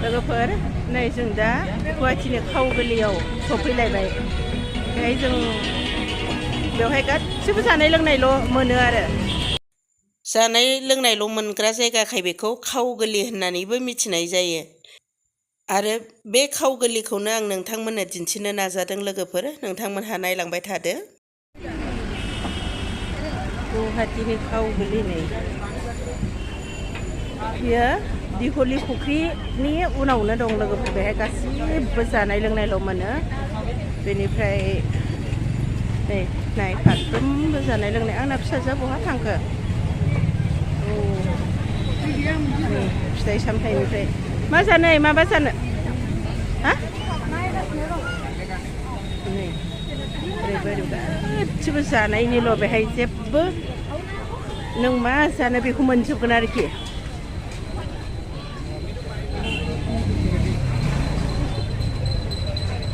लोगोफोर नै जों दा गुवाहाटीनि खाव गोरलैयाव सफैलायबाय। बेहाय जों बेवहाय गासिबो जानाय लोंनायल' मोनो आरो जानाय लोंनायल' मोनग्रा जायगाखाय बेखौ खाव गोरलै होननानैबो मिथिनाय जायो। आरो बे खाव गोरलैखौनो आं नोंथांमोननो दिन्थिनो नाजादों लोगोफोर, नोंथांमोनहा नायलांबाय थादो। गुवाहाटीनि खाव गोरलै नै बियो दिघली फुख्रिनि उनावनो दं लोगोफोर। बेहाय गासिबो जानाय लोंनायल' मोनो। बेनिफ्राय नै नाय फारफ्रोमबो जानाय लोंनाय। आंना फिसाजोआ बहा थांखो? नै फिथाइ सामथाइनिफ्राय मा जानो माबा जानो हा नै ओरैबो गासिबो जानायनिल'। बेहाय जेबो नों मा जानो बेखौ मोनजोबगोन आरोखि।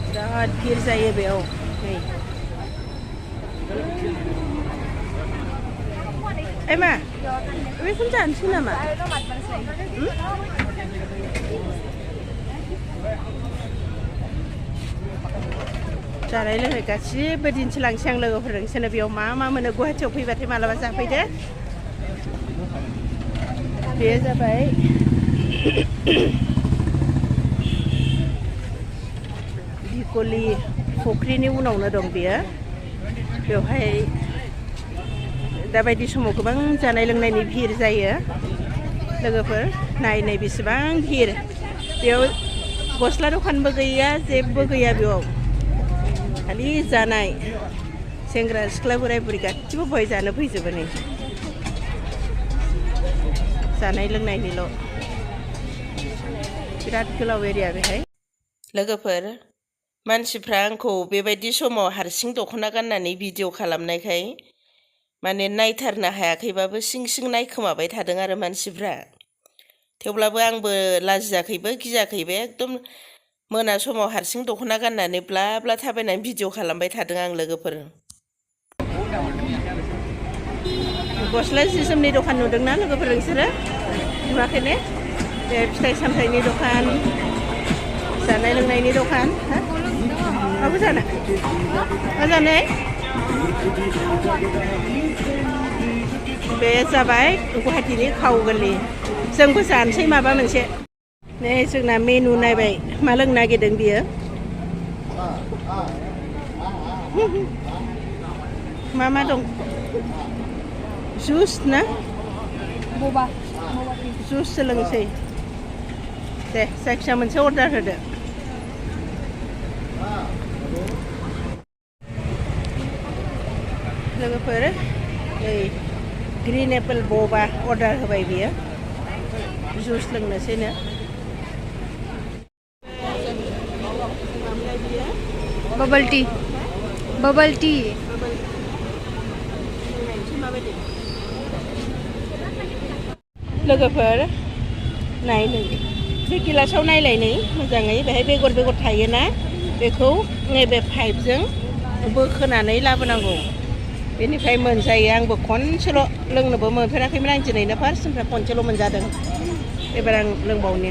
बिराद भिर जायो बेयाव। नै मा बेखौनो जानोसै नामा? जानाय लोंनाय गासिबो दिन्थिलांसै आं लोगोफोर नोंसोरनो। बेयाव मा मा मोनो गुवाहाटीयाव फैबाथाय मालाबा जाफैदो। बेयो जाबाय दिघली फुख्रिनि उनावनो दं बेयो। बेवहाय दाबायदि समाव गोबां जानाय लोंनायनि भिर जायो लोगोफोर। नाय बेसेबां भिर। बेयाव गस्ला दखानबो गैया, जेबो गैया बेयाव। खालि जानाय। सेंग्रा सिख्ला बोराय बुरि गासिबो बहाय जानो फैजोबो। नै जानाय लोंनायनिल'। बिराद गोलाव एरिया बेहाय लोगोफोर। मानसिफ्रा आंखौ बेबायदि समाव हारसिं दख'ना गाननानै भिडिअ खालामनायखाय माने नायथारनो हायाखैबाबो सिं सिं नायखोमाबाय थादों आरो मानसिफ्रा। थेवब्लाबो आंबो लाजियाखैबो गियाखैबो। एकदम मोना समाव हारसिं दख'ना गाननानै ब्ला ब्ला थाबायनानै भिडिअ खालामबाय थादों आं लोगोफोर। गस्ला जि जोमनि दखान नुदोंना लोगोफोर नोंसोरो? नुवाखै ने? बे फिथाइ सामथाइनि दखान, जानाय लोंनायनि दखान। माबा जानो मा जानो? बे जाबाय गुवाहाटीनि खाव गोरलै। जोंबो जानोसै माबा मोनसे। नै जोंना मेनु नायबाय मा लोंनो नागिरदों बियो। मा दं? जुस ना बबा? जुस लोंसै दे। जायखिया मोनसे अर्डार होदो। लोगोफोर नै ग्रीन एप्पल बबा अर्डार होबाय बियो। जुस लोंनोसैनो। Bubble tea. बबल टी लोगोफोर नाय बे गिलासाव नायलाय नै मोजाङै। बेहाय बेगर थायोना, बेखौ नैबे पाइपजों बोखोनानै लाबोनांगौ। बेनिफ्राय मोनजायो। आंबो खनसेल' लोंनोबो मोनफेराखैमोन। आं दिनैनो फार्स्ट, ओमफ्राय खनसेल' मोनजादों। एबार आं लोंबावनि।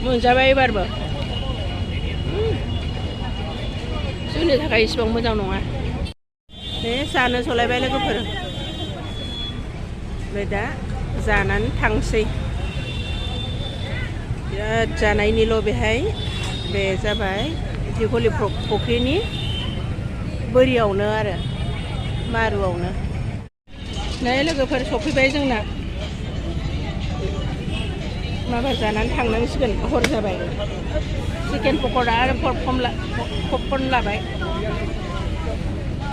मोनजाबाय एबारबो। जोंनि थाखाय इसेबां मोजां नङा। बे जानो जलायबाय लोगोफोर। ओमफ्राय दा जानानै थांसै। बिराद जानायनिल' बेहाय। बे जाबाय दिघली फुख्रिनि बोरियावनो आरो मारुआवनो। नै लोगोफोर सफैबाय जोंना। माबा जानानै थांनांसिगोन, हर जाबाय। चिकेन पक'रा आरो पपकर्न लाबाय।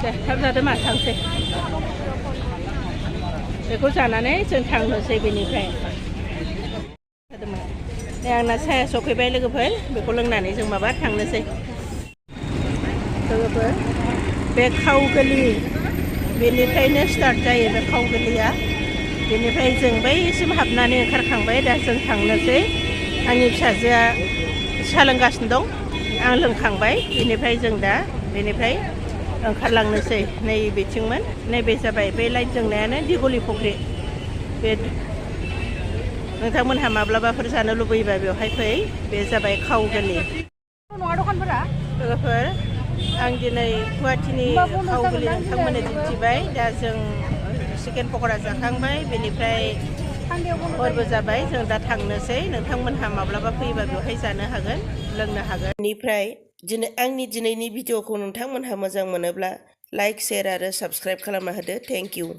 दे थाब जादो मा थांसै। बेखौ जानानै जों थांनोसै बेनिफ्राय। दे आंना साया सफैबाय लोगोफोर। बेखौ लोंनानै जों माबा थांनोसै। लोगोफोर बे खाव गोरलै बेनिफ्रायनो स्टार्ट जायो बे खाव गोरलैया। बेनिफ्राय जों बैसिम हाबनानै ओंखारखांबाय। दा जों थांनोसै। आंनि फिसाजोआ साहा लोंगासिनो दं, आं लोंखांबाय। बेनिफ्राय जों दा बेनिफ्राय ओंखारलांनोसै। नै बेथिंमोन। नैबे जाबाय बे लाइट जोंनायानो दिघली फुख्रि। बे नोंथांमोनहा माब्लाबाफोर जानो लुबैयोबा बेवहाय फै बे जाबाय खाव गोली लोगोफोर आं दिनै गुवाहाटीनि खाव गोली नोंथांमोननो दिन्थिबाय दा जों चिकेन पक'रा जाखांबाय बेनिफ्राय हरबो जाबाय जों दा थांनोसै नोंथांमोनहा माब्लाबा फैयोबा बेवहाय जानो हागोन लोंनो हागोन बेनिफ्राय आंनि दिनैनि भिडिअखौ नोंथांमोनहा मोजां मोनोब्ला लाइक शेयार आरो साबस्क्राइब खालामना होदो थेंक इउ